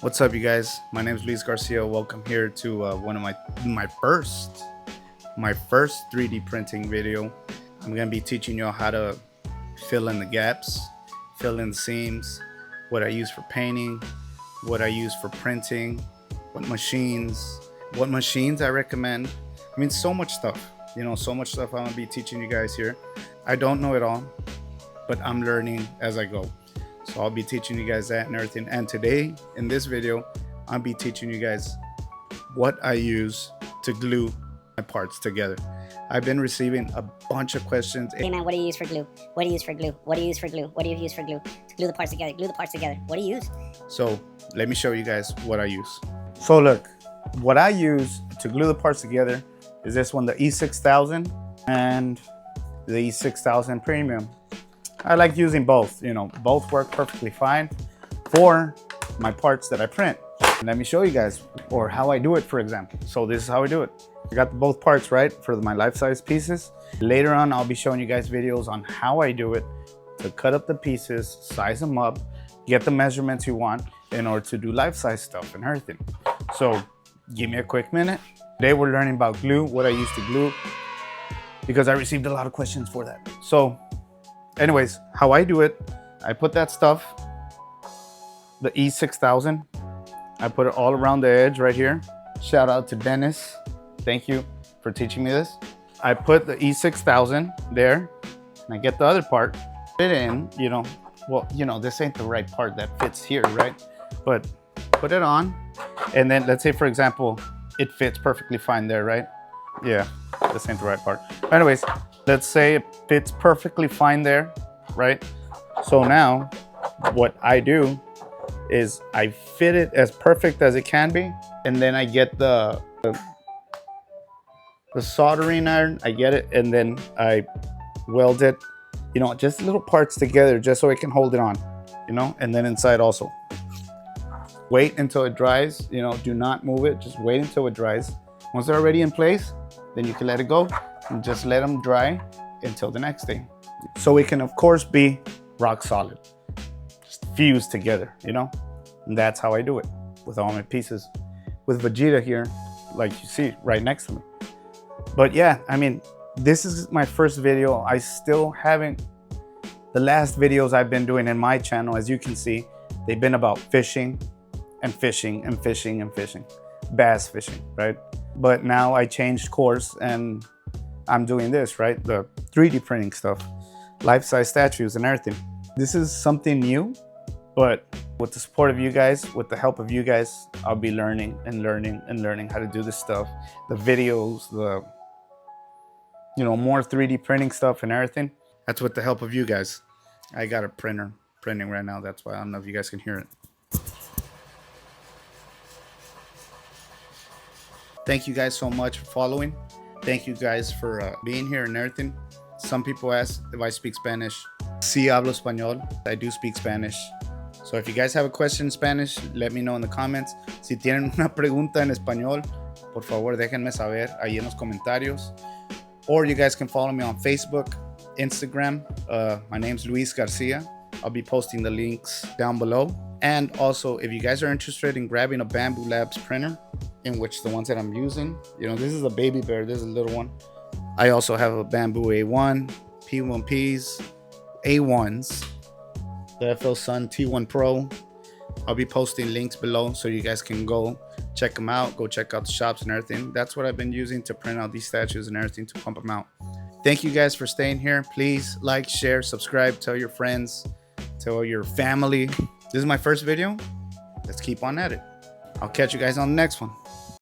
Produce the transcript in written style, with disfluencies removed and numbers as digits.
What's up, you guys? My name is Luis Garcia. Welcome here to one of my first 3D printing video. I'm gonna be teaching you how to fill in the gaps, fill in the seams, what I use for painting, what I use for printing, what machines I recommend. I mean, so much stuff, so much stuff I'm gonna be teaching you guys here. I don't know it all, but I'm learning as I go. So I'll be teaching you guys that and everything. And today in this video, I'll be teaching you guys what I use to glue my parts together. I've been receiving a bunch of questions. Hey man, what do you use for glue? What do you use for glue? What do you use for glue? What do you use for glue? To glue the parts together, glue the parts together. What do you use? So let me show you guys what I use. So look, what I use to glue the parts together is this one, the E6000 and the E6000 Premium. I like using both, both work perfectly fine for my parts that I print. Let me show you guys, or how I do it, for example. So this is how I do it. I got both parts right for my life-size pieces. Later on, I'll be showing you guys videos on how I do it to cut up the pieces, size them up, get the measurements you want in order to do life-size stuff and everything. So give me a quick minute. Today we're learning about glue, what I use to glue, because I received a lot of questions for that. So anyways, how I do it, I put that stuff, the E6000, I put it all around the edge right here. Shout out to Dennis. Thank you for teaching me this. I put the E6000 there, and I get the other part, fit in, this ain't the right part that fits here, right? But put it on, and then let's say, for example, it fits perfectly fine there, right? Yeah, this ain't the right part. Anyways, let's say it fits perfectly fine there, right? So now what I do is I fit it as perfect as it can be, and then I get the soldering iron, I get it, and then I weld it, just little parts together just so it can hold it on, and then inside also. Wait until it dries, do not move it, just wait until it dries. Once they're already in place, then you can let it go and just let them dry until the next day. So it can, of course, be rock solid, just fused together, and that's how I do it with all my pieces. With Vegeta here, like you see right next to me. But yeah, I mean, this is my first video. I still haven't, the last videos I've been doing in my channel, as you can see, they've been about fishing and fishing and fishing and fishing, bass fishing, right? But now I changed course and I'm doing this, right? The 3D printing stuff, life-size statues and everything. This is something new, but with the support of you guys, with the help of you guys, I'll be learning and learning and learning how to do this stuff. The videos, the, more 3D printing stuff and everything. That's with the help of you guys. I got a printer printing right now. That's why I don't know if you guys can hear it. Thank you guys so much for following. Thank you guys for being here and everything. Some people ask if I speak Spanish. Sí hablo español. I do speak Spanish. So if you guys have a question in Spanish, let me know in the comments. Si tienen una pregunta en español, por favor déjenme saber ahí en los comentarios. Or you guys can follow me on Facebook, Instagram. My name's Luis Garcia. I'll be posting the links down below. And also, if you guys are interested in grabbing a Bamboo Labs printer, in which the ones that I'm using, this is a baby bear, this is a little one. I also have a Bamboo A1, P1Ps, A1s, the FL Sun T1 Pro. I'll be posting links below so you guys can go check them out, go check out the shops and everything. That's what I've been using to print out these statues and everything, to pump them out. Thank you guys for staying here. Please like, share, subscribe, tell your friends, tell your family. This is my first video. Let's keep on at it. I'll catch you guys on the next one.